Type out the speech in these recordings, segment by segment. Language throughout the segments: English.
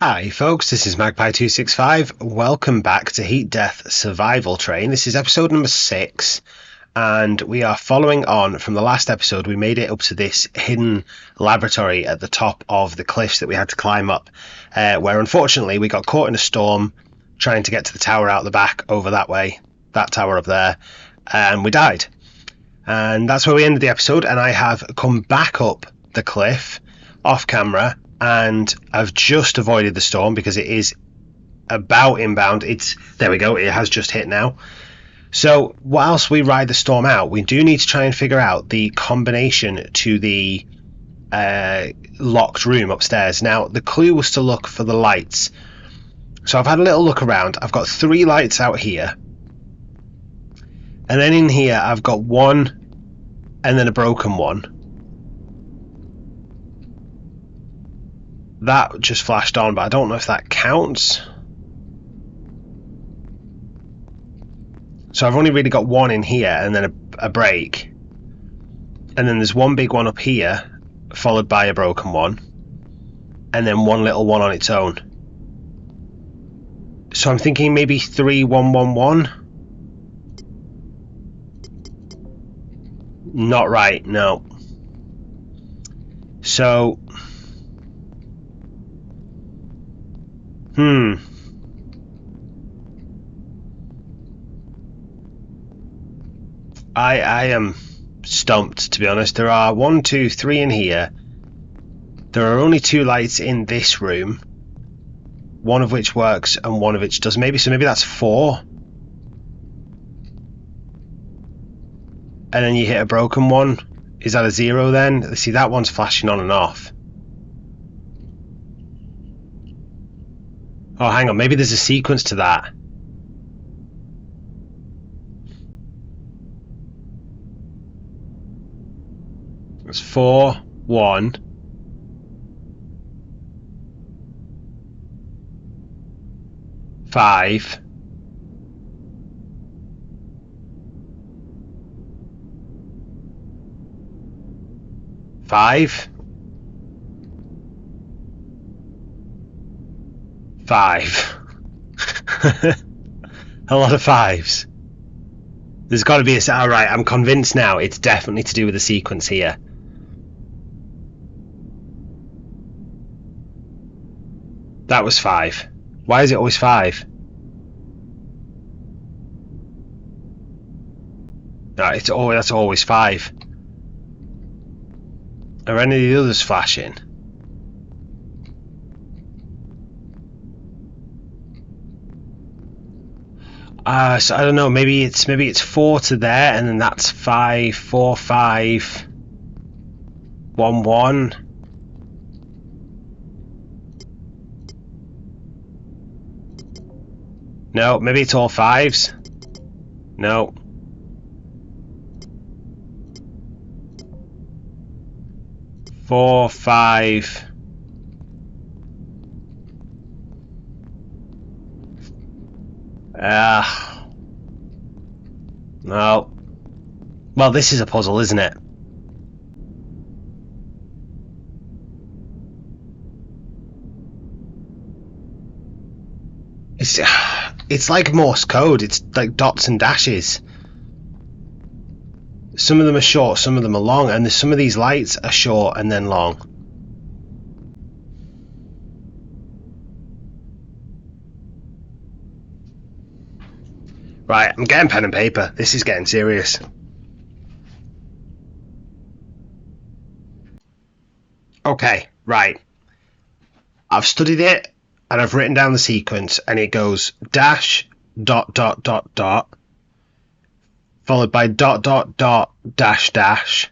Hi folks, this is Magpie265. Welcome back to Heat Death Survival Train. This is episode number 6 and we are following on from the last episode. We made it up to this hidden laboratory at the top of the cliffs that we had to climb up, where unfortunately we got caught in a storm trying to get to the tower out the back over that way, that tower up there, and we died. And that's where we ended the episode, and I have come back up the cliff off camera and I've just avoided the storm because it is about inbound. There we go, it has just hit now. So whilst we ride the storm out, we do need to try and figure out the combination to the locked room upstairs. Now the clue was to look for the lights, so I've had a little look around. I've got 3 lights out here, and then in here I've got 1 and then a broken one. That just flashed on, but I don't know if that counts. So I've only really got 1 in here and then a break. And then there's 1 big one up here, followed by a broken one. And then 1 little one on its own. So I'm thinking maybe 3, 1, 1, 1. Not right, no. So... I am stumped, to be honest. There are 1, 2, 3 in here. There are only 2 lights in this room, 1 of which works and 1 of which doesn't. Maybe that's 4. And then you hit a broken one. Is that a 0 then? See, that one's flashing on and off. Oh, hang on, maybe there's a sequence to that. It's 4, 1. 5. 5. 5. A lot of 5s. There's got to be a... Alright, I'm convinced now it's definitely to do with the sequence here. That was 5. Why is it always 5? No, that's always 5. Are any of the others flashing? So I don't know, maybe it's 4 to there, and then that's 5, 4, 5, 1, 1. No, maybe it's all 5s. No. Four, 5. No. Well, this is a puzzle, isn't it? It's like Morse code. It's like dots and dashes. Some of them are short, some of them are long, and some of these lights are short and then long. Right, I'm getting pen and paper. This is getting serious. Okay, right. I've studied it and I've written down the sequence, and it goes dash, dot, dot, dot, dot, followed by dot, dot, dot, dash, dash,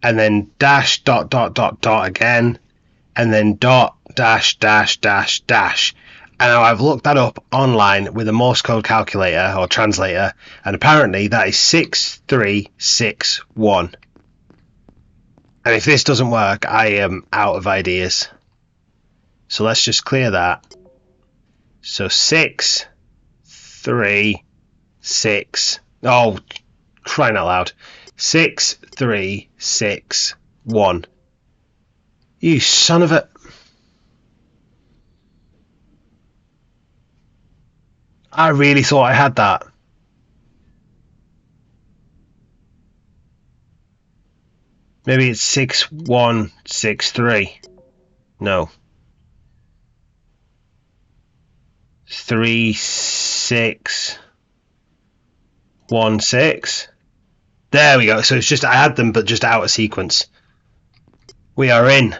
and then dash, dot, dot, dot, dot again, and then dot, dash, dash, dash, dash. And now I've looked that up online with a Morse code calculator or translator, and apparently that is 6361. And if this doesn't work, I am out of ideas. So let's just clear that. So 6, 3, 6. Oh, crying out loud. 6, 3, 6, 1. You son of a... I really thought I had that. Maybe it's 6163. No. 3616. There we go. So it's just I had them, but just out of sequence. We are in.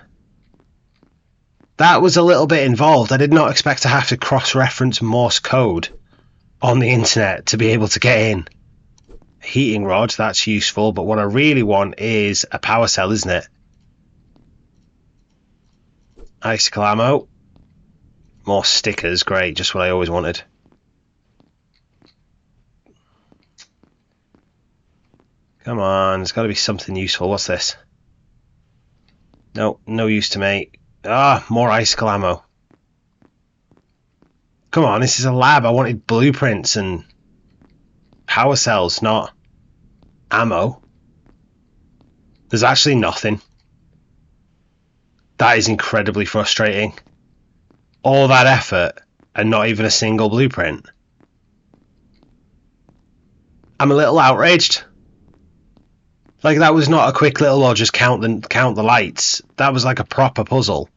That was a little bit involved. I did not expect to have to cross-reference Morse code on the internet to be able to get in. Heating rod, that's useful, but what I really want is a power cell, isn't it? Icicle ammo. More stickers, great, just what I always wanted. Come on, there's got to be something useful. What's this? No, no use to me. Ah, more icicle ammo. Come on, this is a lab. I wanted blueprints and power cells, not ammo. There's actually nothing. That is incredibly frustrating. All that effort and not even a single blueprint. I'm a little outraged. Like, that was not a quick little, or just count the lights. That was like a proper puzzle.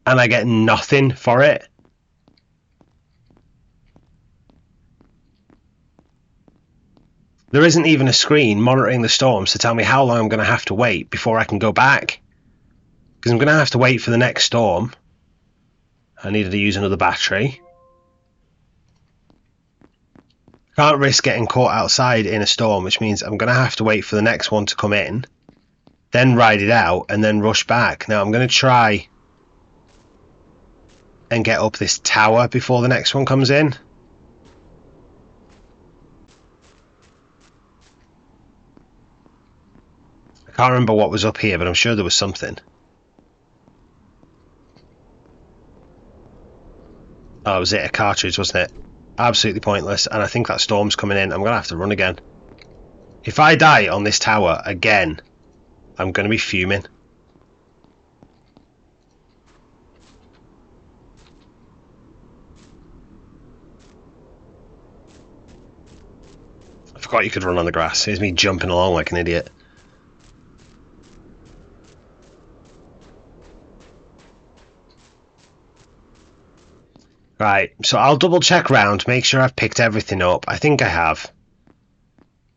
And I get nothing for it. There isn't even a screen monitoring the storms to tell me how long I'm going to have to wait before I can go back. Because I'm going to have to wait for the next storm. I needed to use another battery. Can't risk getting caught outside in a storm, which means I'm going to have to wait for the next one to come in, then ride it out, and then rush back. Now I'm going to try and get up this tower before the next one comes in. I can't remember what was up here, but I'm sure there was something. Oh, was it a cartridge, wasn't it? Absolutely pointless, and I think that storm's coming in. I'm going to have to run again. If I die on this tower again, I'm going to be fuming. I forgot you could run on the grass. Here's me jumping along like an idiot. Right, so I'll double check round, make sure I've picked everything up. I think I have.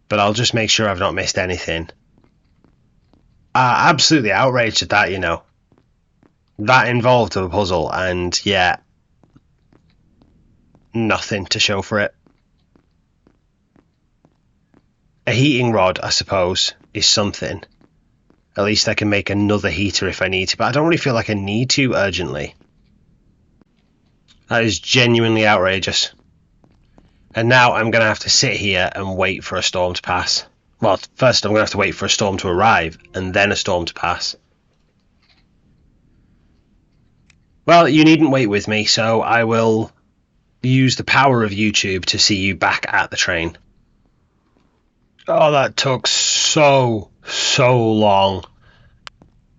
But I'll just make sure I've not missed anything. Absolutely outraged at that, you know. That involved a puzzle, and yeah, nothing to show for it. A heating rod, I suppose, is something. At least I can make another heater if I need to, but I don't really feel like I need to urgently. That is genuinely outrageous. And now I'm going to have to sit here and wait for a storm to pass. Well, first I'm going to have to wait for a storm to arrive, and then a storm to pass. Well, you needn't wait with me, so I will use the power of YouTube to see you back at the train. Oh, that took so long.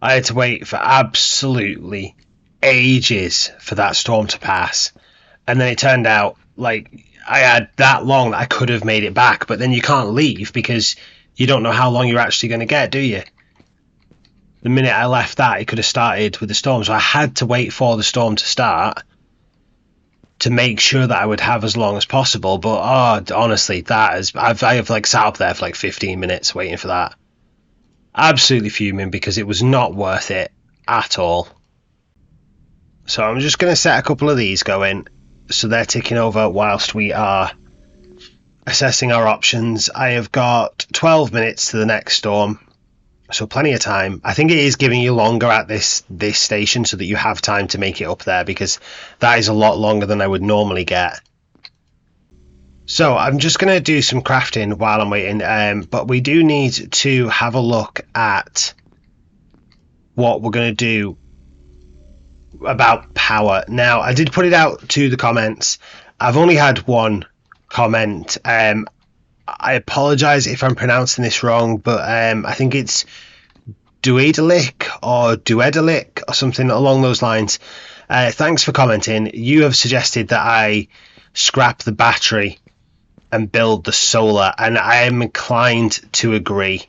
I had to wait for absolutely ages for that storm to pass, and then it turned out like I had that long that I could have made it back, but then you can't leave because you don't know how long you're actually going to get, do you? The minute I left that, it could have started with the storm, so I had to wait for the storm to start to make sure that I would have as long as possible. But honestly, I have like sat up there for like 15 minutes waiting for that. Absolutely fuming because it was not worth it at all. So I'm just going to set a couple of these going, so they're ticking over whilst we are assessing our options. I have got 12 minutes to the next storm, so plenty of time. I think it is giving you longer at this station so that you have time to make it up there, because that is a lot longer than I would normally get. So I'm just going to do some crafting while I'm waiting, but we do need to have a look at what we're going to do about power. Now, I did put it out to the comments. I've only had one comment. I apologize if I'm pronouncing this wrong, but I think it's Duedelic or something along those lines. Thanks for commenting. You have suggested that I scrap the battery and build the solar, and I am inclined to agree.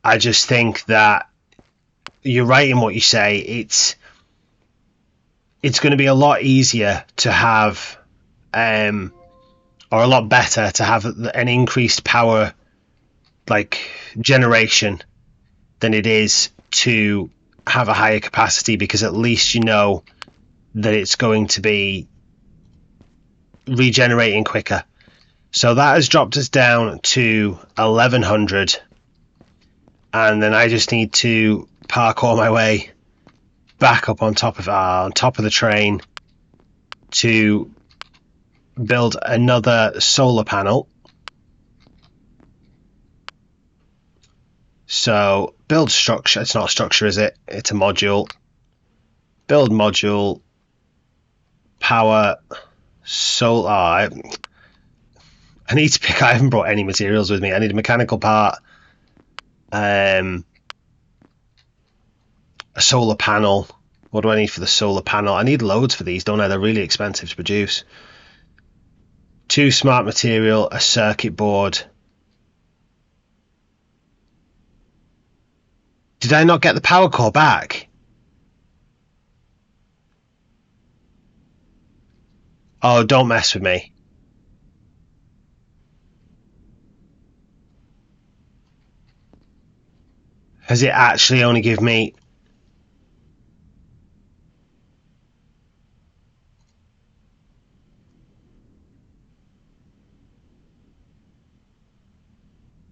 I just think that you're right in what you say. It's going to be a lot easier to have, or a lot better to have an increased power generation than it is to have a higher capacity, because at least you know that it's going to be regenerating quicker. So that has dropped us down to 1100, and then I just need to parkour my way back up on top of the train to build another solar panel. So build structure. It's not a structure, is it? It's a module. Build module. Power. Solar. I need to pick. I haven't brought any materials with me. I need a mechanical part. A solar panel. What do I need for the solar panel? I need loads for these, don't I? They're really expensive to produce. 2 smart material, a circuit board. Did I not get the power core back? Oh, don't mess with me. Has it actually only given me...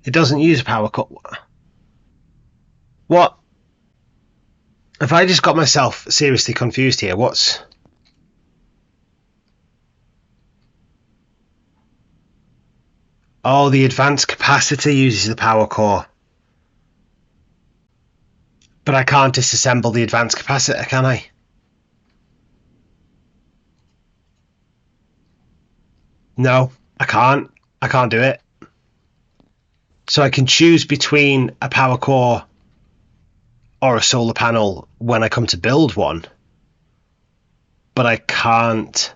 It doesn't use a power core. What? Have I just got myself seriously confused here? What's... Oh, the advanced capacitor uses the power core. But I can't disassemble the advanced capacitor, can I? No, I can't. I can't do it. So I can choose between a power core or a solar panel when I come to build one. But I can't...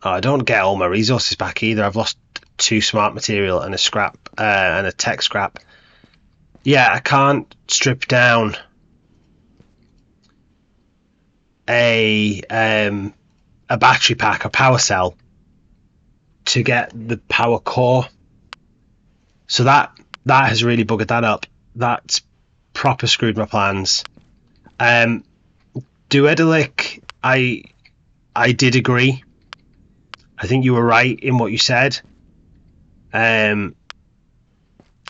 Oh, I don't get all my resources back either. I've lost 2 smart material and a scrap and a tech scrap. Yeah, I can't strip down a battery pack, a power cell, to get the power core. So that has really buggered that up. That's proper screwed my plans. Duedelic, I did agree. I think you were right in what you said.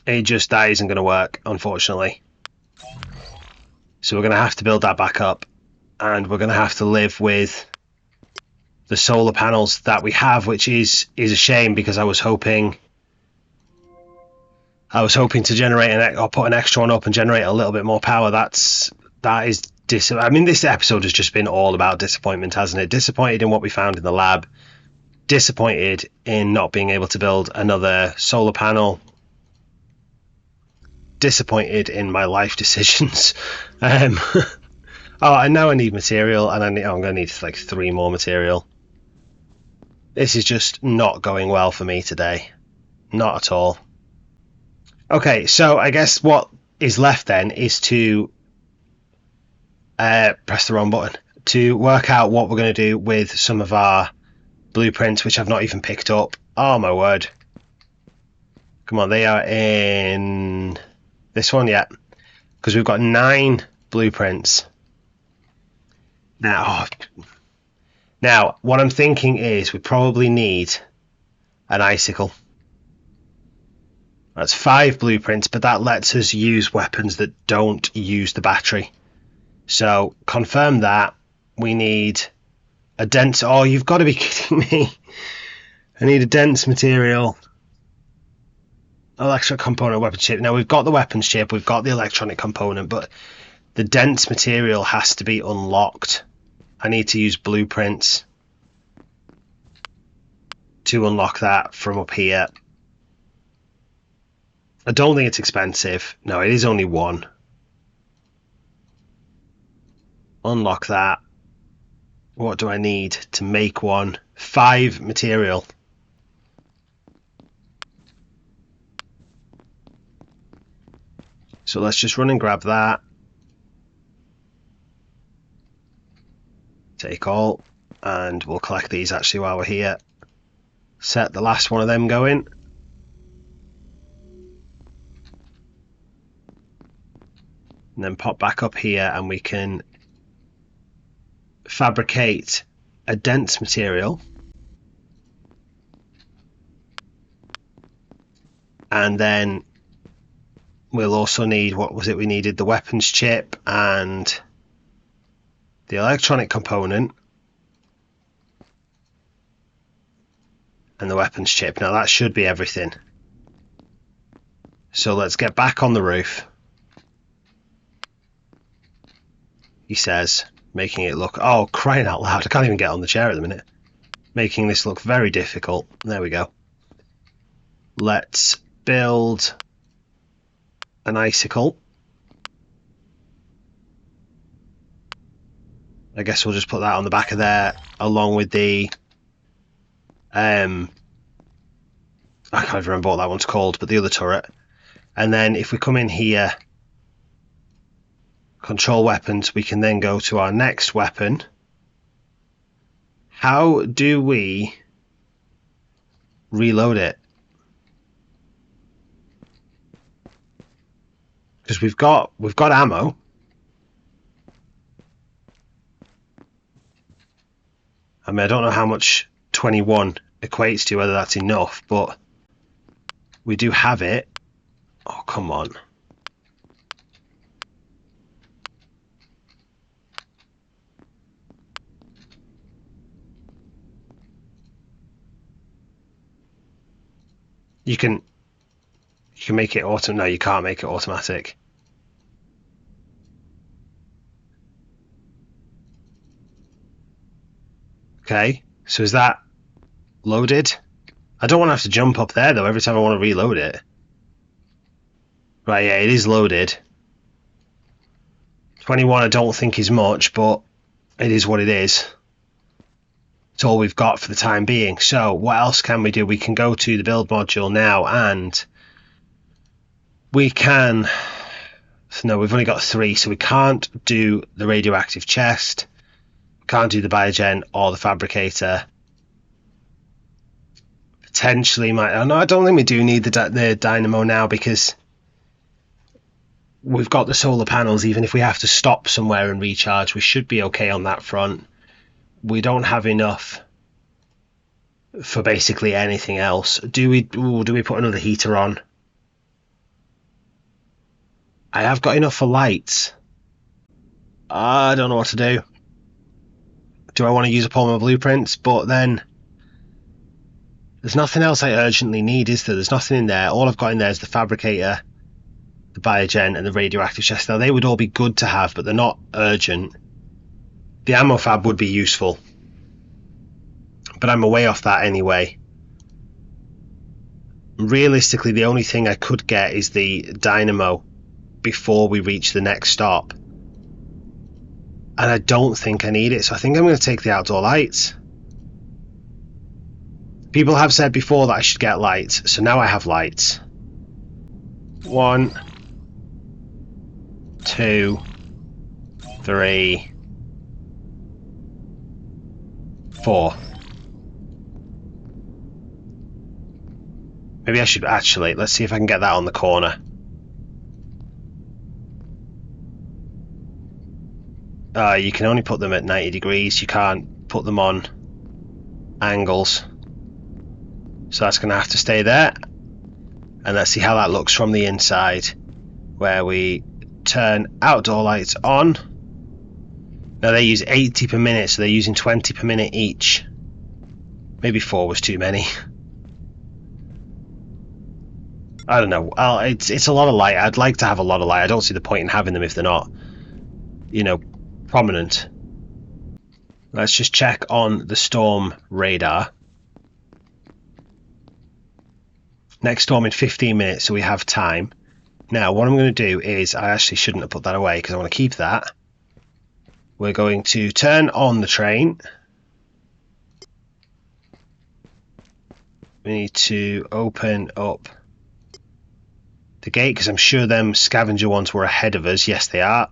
It just, that isn't going to work, unfortunately. So we're going to have to build that back up, and we're going to have to live with the solar panels that we have, which is a shame, because I was hoping to generate or put an extra one up and generate a little bit more power. I mean, this episode has just been all about disappointment, hasn't it? Disappointed in what we found in the lab, disappointed in not being able to build another solar panel, disappointed in my life decisions. Oh, and now I need material, and I'm going to need like 3 more material. This is just not going well for me today. Not at all. Okay, so I guess what is left then is to press the wrong button, to work out what we're going to do with some of our blueprints, which I've not even picked up. Oh my word. Come on, they are in this one yet, because we've got 9 blueprints. Now, what I'm thinking is we probably need an icicle. That's 5 blueprints, but that lets us use weapons that don't use the battery. So confirm that. We need a dense... Oh, you've got to be kidding me. I need a dense material. Electronic component, weapon chip. Now, we've got the weapons chip, we've got the electronic component, but the dense material has to be unlocked. I need to use blueprints to unlock that from up here. I don't think it's expensive. No, it is only 1. Unlock that. What do I need to make one? 5 material. So let's just run and grab that. Take all. And we'll collect these actually while we're here. Set the last one of them going. And then pop back up here and we can fabricate a dense material. And then we'll also need, what was it we needed? The weapons chip and the electronic component. And the weapons chip. Now that should be everything. So let's get back on the roof. He says, making it look, oh, crying out loud, I can't even get on the chair at the minute. Making this look very difficult. There we go. Let's build an icicle. I guess we'll just put that on the back of there along with the I can't remember what that one's called, but the other turret. And then if we come in here, control weapons, we can then go to our next weapon. How do we reload it? Because we've got ammo. I mean, I don't know how much 21 equates to, whether that's enough, but we do have it. Oh, come on. You can make it auto. No, you can't make it automatic. Okay, so is that loaded? I don't want to have to jump up there though every time I want to reload it. Right, yeah, it is loaded. 21 I don't think is much, but it is what it is. It's all we've got for the time being. So what else can we do? We can go to the build module now and we can... No, we've only got 3, so we can't do the radioactive chest. Can't do the biogen or the fabricator. Potentially might... Oh, no, I don't think we do need the dynamo now because we've got the solar panels. Even if we have to stop somewhere and recharge, we should be okay on that front. We don't have enough for basically anything else. Do we put another heater on? I have got enough for lights. I don't know what to do. Do I want to use up all my blueprints? But then there's nothing else I urgently need, is there? There's nothing in there. All I've got in there is the fabricator, the biogen, and the radioactive chest. Now, they would all be good to have, but they're not urgent. The ammo fab would be useful, but I'm away off that anyway. Realistically, the only thing I could get is the dynamo before we reach the next stop. And I don't think I need it, so I think I'm going to take the outdoor lights. People have said before that I should get lights, so now I have lights. 1, 2, 3, 4. Maybe I should actually, let's see if I can get that on the corner. You can only put them at 90 degrees, you can't put them on angles. So that's going to have to stay there. And let's see how that looks from the inside, where we turn outdoor lights on. Now they use 80 per minute, so they're using 20 per minute each. Maybe 4 was too many. I don't know. It's a lot of light. I'd like to have a lot of light. I don't see the point in having them if they're not, prominent. Let's just check on the storm radar. Next storm in 15 minutes, so we have time. Now, what I'm going to do is, I actually shouldn't have put that away because I want to keep that. we're going to turn on the train. We need to open up the gate because I'm sure them scavenger ones were ahead of us. Yes, they are.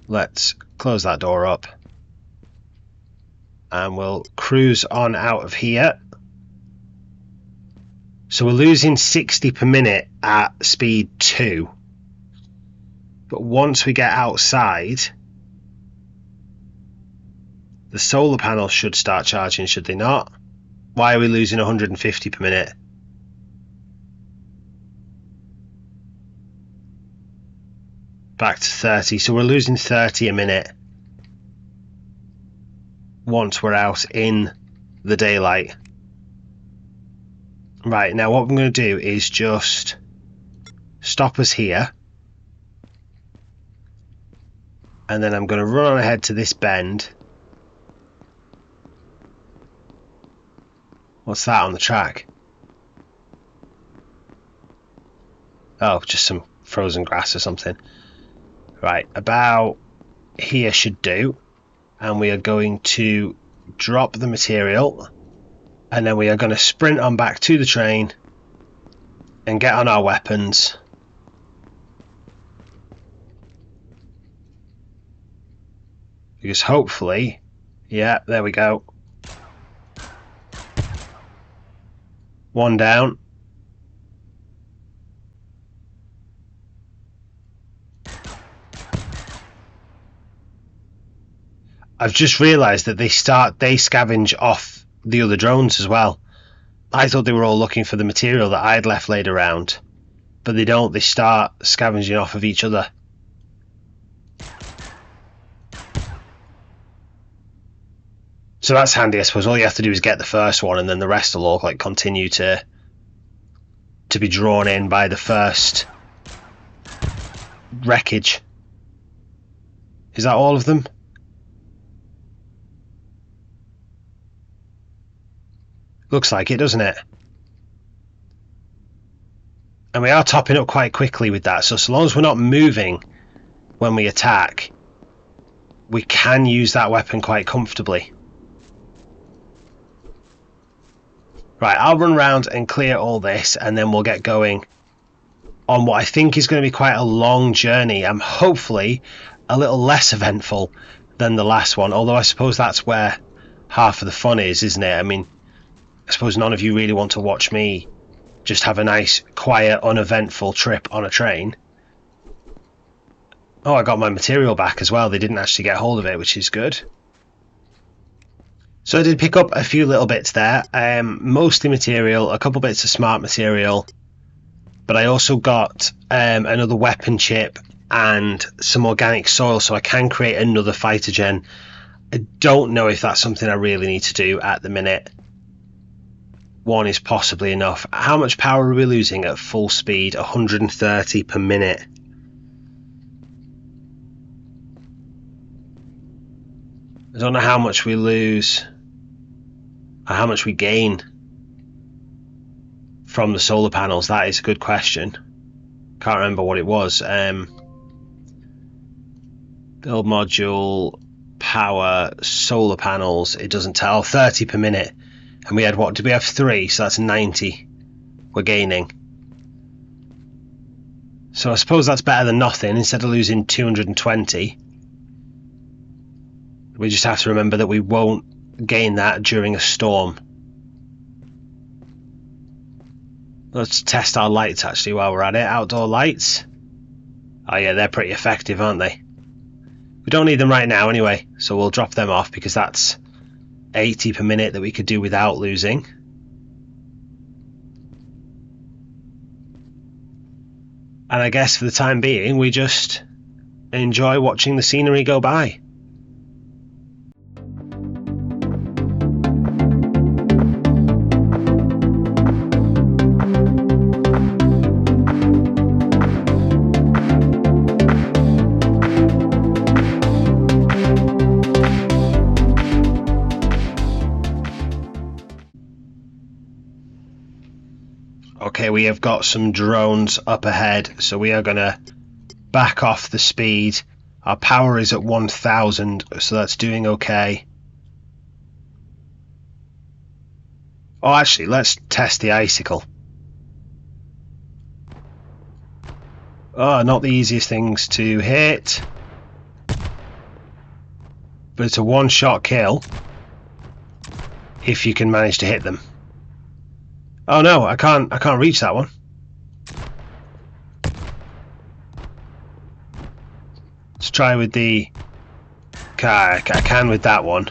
Let's close that door up. And we'll cruise on out of here. So we're losing 60 per minute at speed 2. But once we get outside, the solar panels should start charging, should they not? Why are we losing 150 per minute? Back to 30. So we're losing 30 a minute once we're out in the daylight. Right, now what I'm going to do is just stop us here. And then I'm going to run on ahead to this bend. What's that on the track? Oh, just some frozen grass or something. Right, about here should do. And we are going to drop the material. And then we are going to sprint on back to the train and get on our weapons. Because hopefully, yeah, there we go. One down. I've just realised that they scavenge off the other drones as well. I thought they were all looking for the material that I'd left laid around, but they don't. They start scavenging off of each other. So that's handy, I suppose. All you have to do is get the first one, and then the rest will all like continue to be drawn in by the first wreckage. Is that all of them? Looks like it, doesn't it? And we are topping up quite quickly with that, so long as we're not moving when we attack, we can use that weapon quite comfortably. Right, I'll run around and clear all this, and then we'll get going on what I think is going to be quite a long journey. I'm hopefully a little less eventful than the last one, although I suppose that's where half of the fun is, isn't it? I mean, I suppose none of you really want to watch me just have a nice, quiet, uneventful trip on a train. Oh, I got my material back as well. They didn't actually get hold of it, which is good. So I did pick up a few little bits there, mostly material, a couple bits of smart material, but I also got another weapon chip and some organic soil, so I can create another fighter gen. I don't know if that's something I really need to do at the minute. One is possibly enough. How much power are we losing at full speed? 130 per minute. I don't know how much we lose or how much we gain from the solar panels. That is a good question. Can't remember what it was. Build module, power, solar panels. It doesn't tell. 30 per minute. And we had what? Did we have 3? So that's 90 we're gaining. So I suppose that's better than nothing. Instead of losing 220, we just have to remember that we won't gain that during a storm. Let's test our lights actually while we're at it. Outdoor lights. Oh yeah, they're pretty effective, aren't they? We don't need them right now anyway, so we'll drop them off because that's 80 per minute that we could do without losing. And I guess for the time being, we just enjoy watching the scenery go by. Okay, we have got some drones up ahead, so we are going to back off the speed Our power is at 1000, so that's doing okay. Oh, actually, let's test the icicle. Oh, not the easiest things to hit. But it's a one-shot kill if you can manage to hit them. Oh no, I can't reach that one. Let's try with the... I can with that one.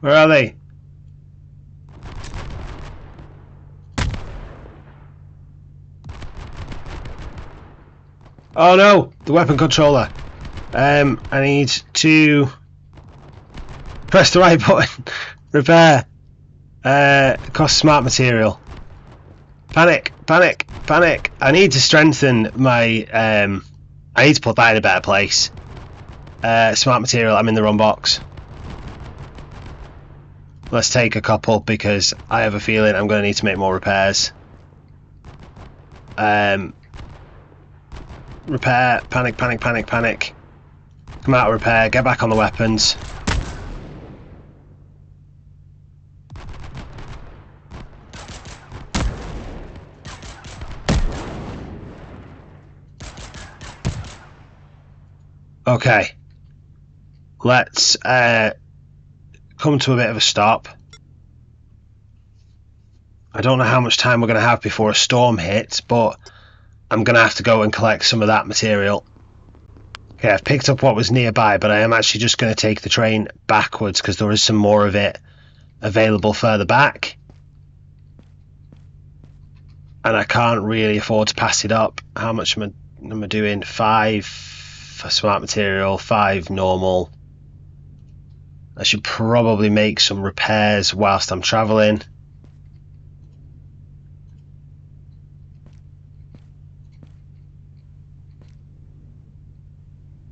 Where are they? Oh no, the weapon controller. I need to press the right button. Repair. Cost smart material. Panic, panic, panic. I need to strengthen my... I need to put that in a better place. Smart material, I'm in the wrong box. Let's take a couple because I have a feeling I'm going to need to make more repairs. Repair, panic, panic, panic, panic. Come out of repair, get back on the weapons. Okay. Let's come to a bit of a stop. I don't know how much time we're going to have before a storm hits, but I'm going to have to go and collect some of that material. Okay, I've picked up what was nearby, but I am actually just going to take the train backwards because there is some more of it available further back. And I can't really afford to pass it up. How much am I doing? 5 for smart material, 5 normal. I should probably make some repairs whilst I'm travelling.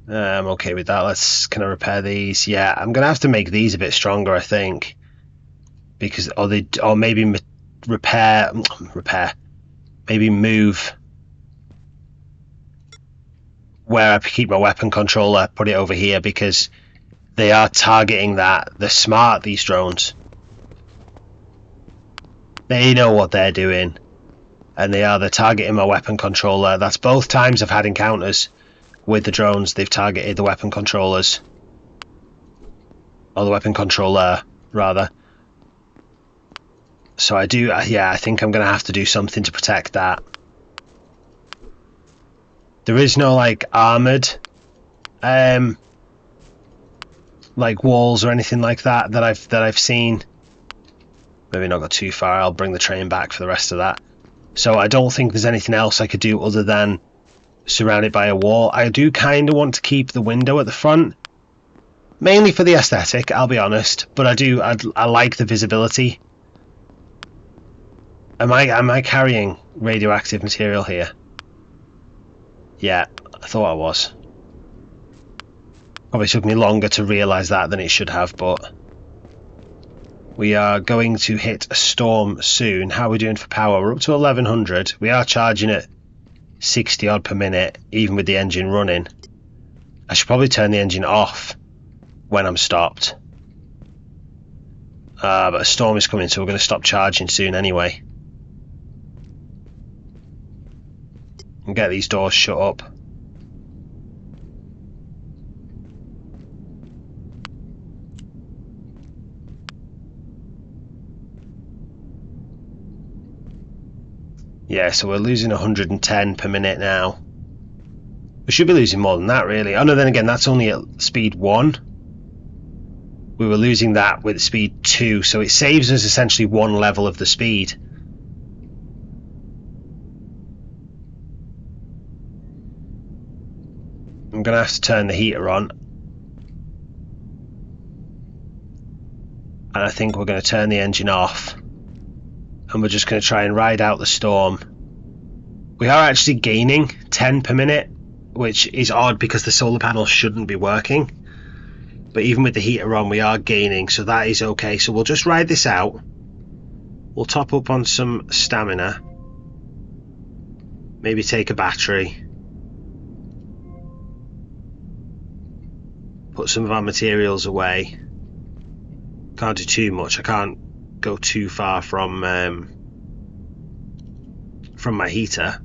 I'm okay with that. Can I repair these? Yeah, I'm gonna have to make these a bit stronger, I think, because or maybe repair, maybe move where I keep my weapon controller. Put it over here because they are targeting that. They're smart, these drones. They know what they're doing, and they're targeting my weapon controller. That's both times I've had encounters with the drones. They've targeted the weapon controllers, or the weapon controller rather. So I think I'm gonna have to do something to protect that. There is no like armored like walls or anything like that I've seen. Maybe not got too far. I'll bring the train back for the rest of that. So I don't think there's anything else I could do other than surrounded by a wall. I do kind of want to keep the window at the front, mainly for the aesthetic, I'll be honest, but I like the visibility. Am I carrying radioactive material here? Yeah, I thought I was. Probably took me longer to realise that than it should have, but we are going to hit a storm soon. How are we doing for power? We're up to 1100. We are charging at 60 odd per minute, even with the engine running. I should probably turn the engine off when I'm stopped. But a storm is coming, so we're going to stop charging soon anyway. And get these doors shut up. Yeah, so we're losing 110 per minute now. We should be losing more than that, really. Oh no, then again, that's only at speed 1. We were losing that with speed 2, so it saves us essentially 1 level of the speed. I'm going to have to turn the heater on. And I think we're going to turn the engine off. And we're just going to try and ride out the storm. We are actually gaining 10 per minute, which is odd because the solar panels shouldn't be working. But even with the heater on, we are gaining, so that is okay. So we'll just ride this out We'll top up on some stamina. Maybe take a battery. Put some of our materials away. Can't do too much. I can't go too far from my heater.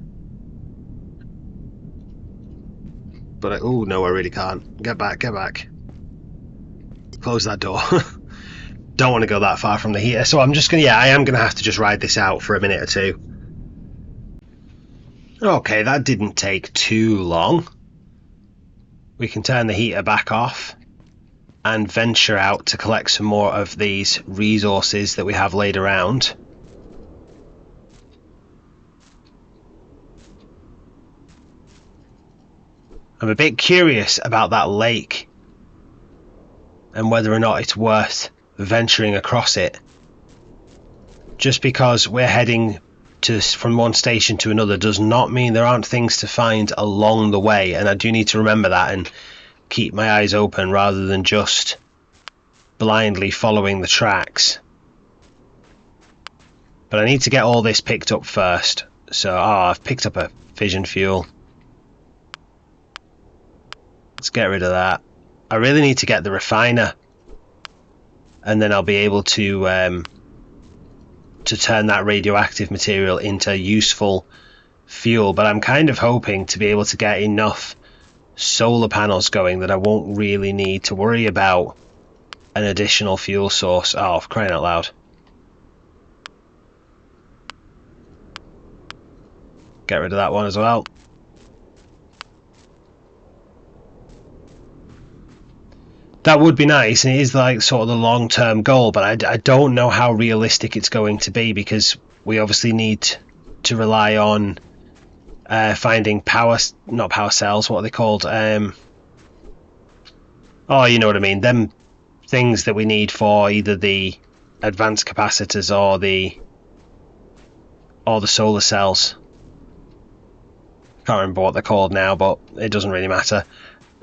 But oh no, I really can't. Get back, get back. Close that door. Don't want to go that far from the heater, so I'm just gonna, I am gonna have to just ride this out for a minute or two. Okay, that didn't take too long. We can turn the heater back off and venture out to collect some more of these resources that we have laid around. I'm a bit curious about that lake and whether or not it's worth venturing across it. Just because we're heading from one station to another does not mean there aren't things to find along the way, and I do need to remember that and keep my eyes open rather than just blindly following the tracks. But I need to get all this picked up first. So I've picked up a fission fuel. Let's get rid of that. I really need to get the refiner, and then I'll be able to turn that radioactive material into useful fuel. But I'm kind of hoping to be able to get enough solar panels going that I won't really need to worry about an additional fuel source. Oh, for crying out loud. Get rid of that one as well. That would be nice, and it is like sort of the long-term goal, but I don't know how realistic it's going to be, because we obviously need to rely on finding not power cells, what are they called? Oh, you know what I mean, them things that we need for either the advanced capacitors or the solar cells. I can't remember what they're called now, but it doesn't really matter.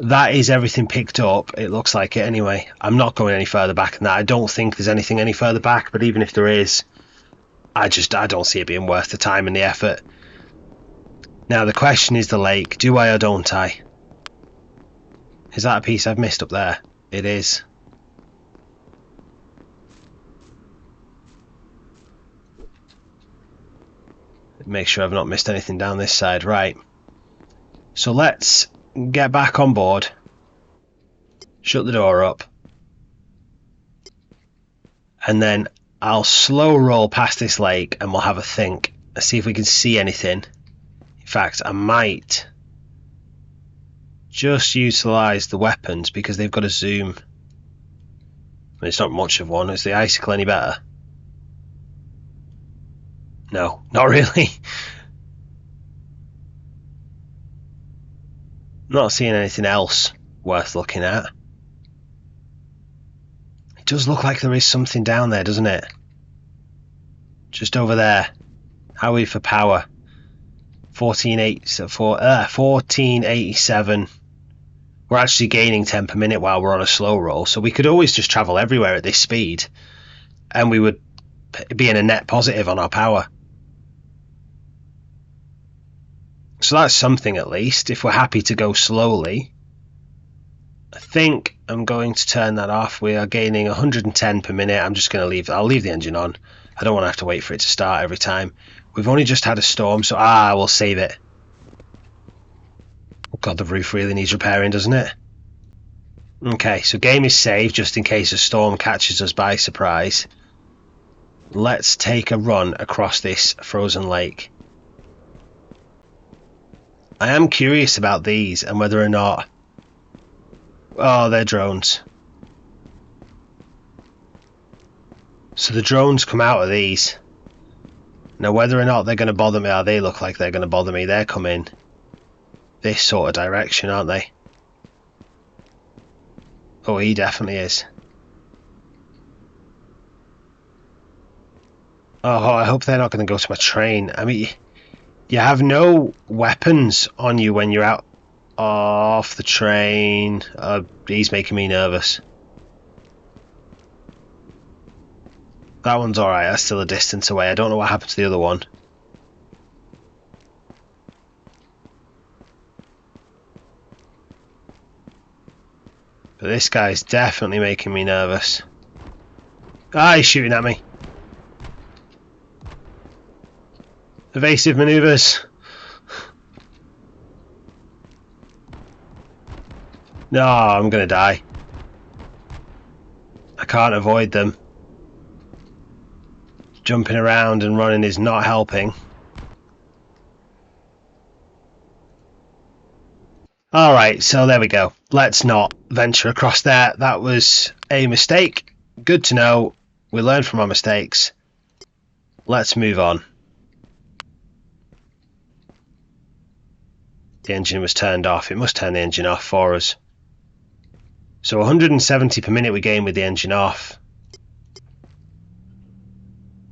That is everything picked up. It looks like it anyway. I'm not going any further back than that. I don't think there's anything any further back, but even if there is, I don't see it being worth the time and the effort. Now the question is the lake. Do I or don't I? Is that a piece I've missed up there? It is. Make sure I've not missed anything down this side. Right. So let's get back on board, shut the door up, and then I'll slow roll past this lake and we'll have a think and see if we can see anything. In fact, I might just utilize the weapons because they've got a zoom. I mean, it's not much of one. Is the icicle any better? No, not really. Not seeing anything else worth looking at. It does look like there is something down there, doesn't it? Just over there. How are we for power? 1487. We're actually gaining 10 per minute while we're on a slow roll, so we could always just travel everywhere at this speed and we would be in a net positive on our power. So that's something, at least, if we're happy to go slowly. I think I'm going to turn that off. We are gaining 110 per minute. I'm just going to I'll leave the engine on. I don't want to have to wait for it to start every time. We've only just had a storm, so we'll save it. Oh god, the roof really needs repairing, doesn't it? Okay, so game is saved just in case a storm catches us by surprise. Let's take a run across this frozen lake. I am curious about these and whether or not... Oh, they're drones. So the drones come out of these. Now whether or not they're going to bother me... they look like they're going to bother me. They're coming this sort of direction, aren't they? Oh, he definitely is. Oh, I hope they're not going to go to my train. I mean... You have no weapons on you when you're out off the train. He's making me nervous. That one's alright, that's still a distance away. I don't know what happened to the other one. But this guy's definitely making me nervous. Ah, he's shooting at me. Evasive maneuvers. No, I'm gonna die. I can't avoid them. Jumping around and running is not helping. Alright, so there we go. Let's not venture across there. That was a mistake. Good to know. We learn from our mistakes. Let's move on. The engine was turned off. It must turn the engine off for us. So 170 per minute we gain with the engine off.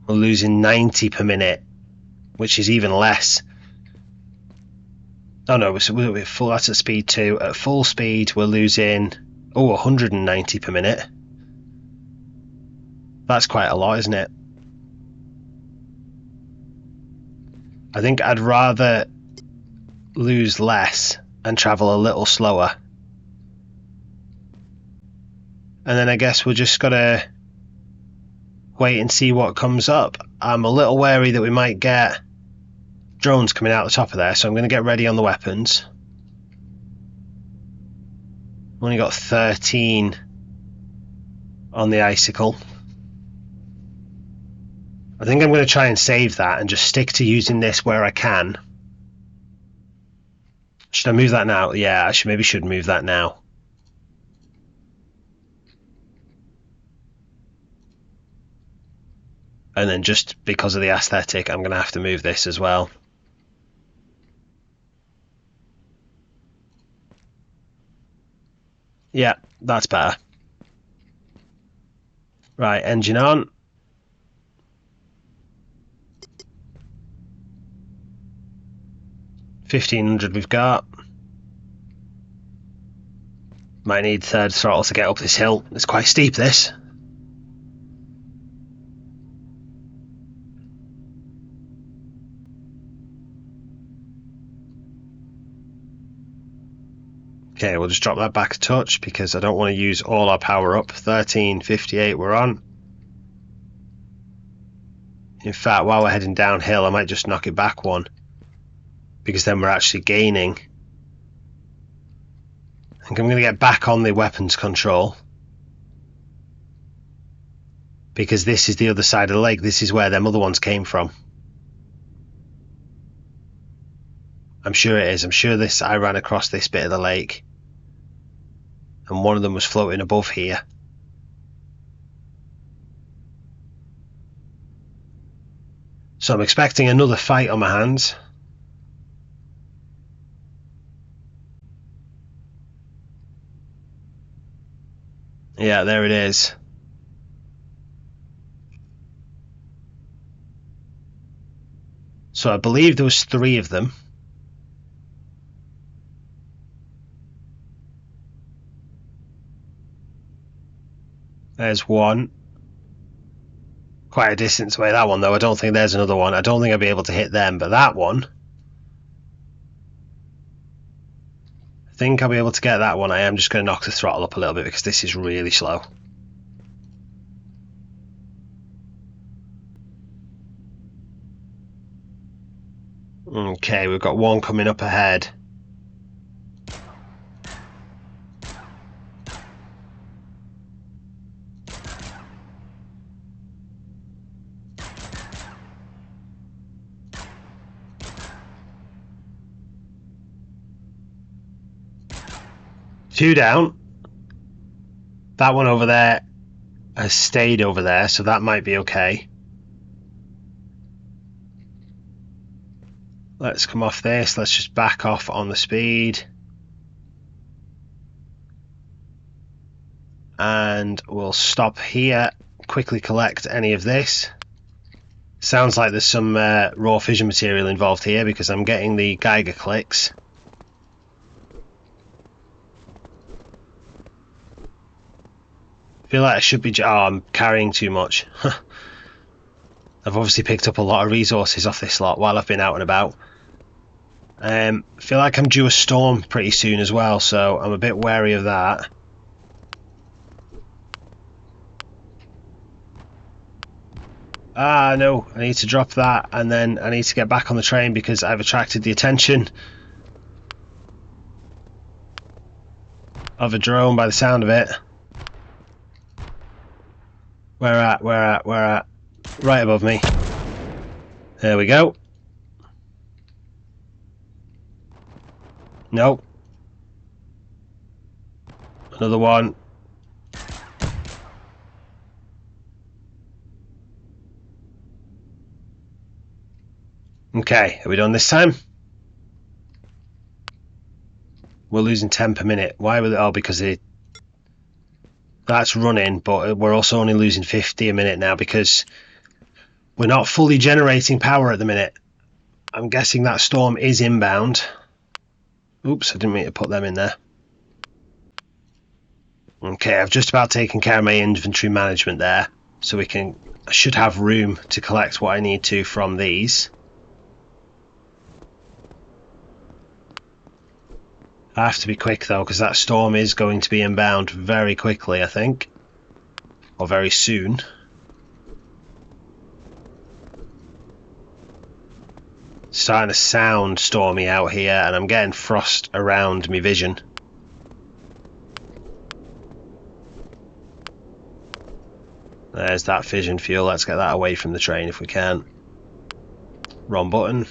We're losing 90 per minute, which is even less. Oh no, we're full. That's at speed 2. At full speed, we're losing 190 per minute. That's quite a lot, isn't it? I think I'd rather lose less and travel a little slower. And then I guess we're just gotta wait and see what comes up. I'm a little wary that we might get drones coming out the top of there, so I'm going to get ready on the weapons. Only got 13 on the icicle. I think I'm going to try and save that and just stick to using this where I can. Should I move that now? Yeah, I maybe should move that now. And then just because of the aesthetic, I'm going to have to move this as well. Yeah, that's better. Right, engine on. $1,500 we've got. Might need third throttle to get up this hill. It's quite steep, this. Okay, we'll just drop that back a touch because I don't want to use all our power up. 1358 we're on. In fact, while we're heading downhill, I might just knock it back one, because then we're actually gaining. I think I'm going to get back on the weapons control, because this is the other side of the lake. This is where them other ones came from. I'm sure it is. I'm sure I ran across this bit of the lake, and one of them was floating above here. So I'm expecting another fight on my hands. Yeah, there it is. So I believe there was 3 of them. There's one. Quite a distance away, that one, though. I don't think there's another one. I don't think I'll be able to hit them, but that one, I think I'll be able to get that one. I am just going to knock the throttle up a little bit because this is really slow. Okay, we've got one coming up ahead. Two down. That one over there has stayed over there, so that might be okay. Let's come off this. Let's just back off on the speed. And we'll stop here, quickly collect any of this. Sounds like there's some raw fission material involved here because I'm getting the Geiger clicks. I feel like I should be... Oh, I'm carrying too much. I've obviously picked up a lot of resources off this lot while I've been out and about. Feel like I'm due a storm pretty soon as well, so I'm a bit wary of that. Ah, no, I need to drop that, and then I need to get back on the train because I've attracted the attention of a drone by the sound of it. Where at? Right above me. There we go. Nope. Another one. Okay, are we done this time? We're losing 10 per minute. Why were they? Oh, because that's running, but we're also only losing 50 a minute now because we're not fully generating power at the minute. I'm guessing that storm is inbound. Oops, I didn't mean to put them in there. Okay, I've just about taken care of my inventory management there, so I should have room to collect what I need to from these. I have to be quick though, because that storm is going to be inbound very quickly, I think, or very soon. It's starting to sound stormy out here, and I'm getting frost around my vision. There's that fission fuel. Let's get that away from the train if we can. Wrong button.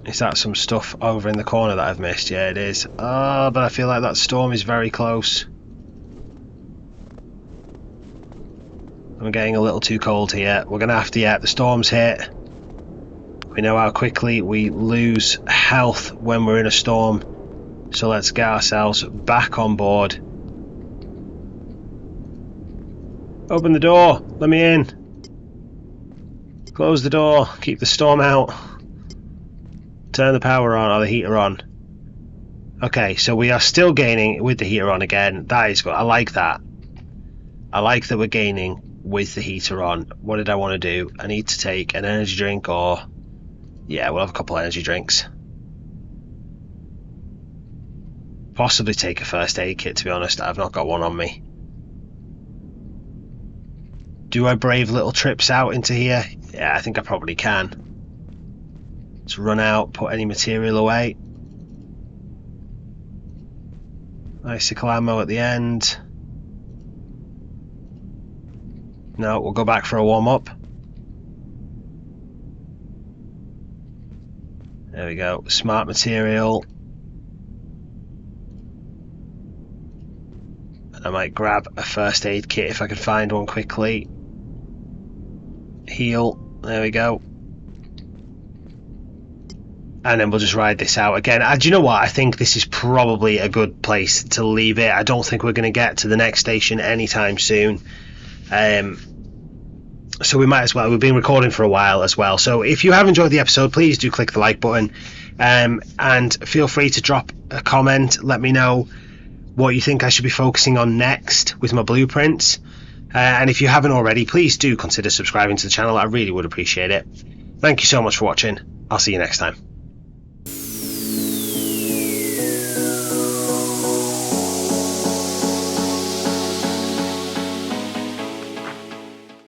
Is that some stuff over in the corner that I've missed? Yeah, it is. Oh, but I feel like that storm is very close. I'm getting a little too cold here. We're going to have to, yeah, the storm's hit. We know how quickly we lose health when we're in a storm. So let's get ourselves back on board. Open the door. Let me in. Close the door. Keep the storm out. Turn the power on, or the heater on. Okay, so we are still gaining with the heater on again. That is good. I like that. I like that we're gaining with the heater on. What did I want to do? I need to take an energy drink, or... yeah, we'll have a couple of energy drinks. Possibly take a first aid kit, to be honest. I've not got one on me. Do I brave little trips out into here? Yeah, I think I probably can. Let's run out, put any material away. Icicle ammo at the end. No, we'll go back for a warm-up. There we go. Smart material. And I might grab a first aid kit if I can find one quickly. Heal. There we go. And then we'll just ride this out again. Do you know what? I think this is probably a good place to leave it. I don't think we're going to get to the next station anytime soon. So we might as well. We've been recording for a while as well. So if you have enjoyed the episode, please do click the like button. And feel free to drop a comment. Let me know what you think I should be focusing on next with my blueprints. And if you haven't already, please do consider subscribing to the channel. I really would appreciate it. Thank you so much for watching. I'll see you next time.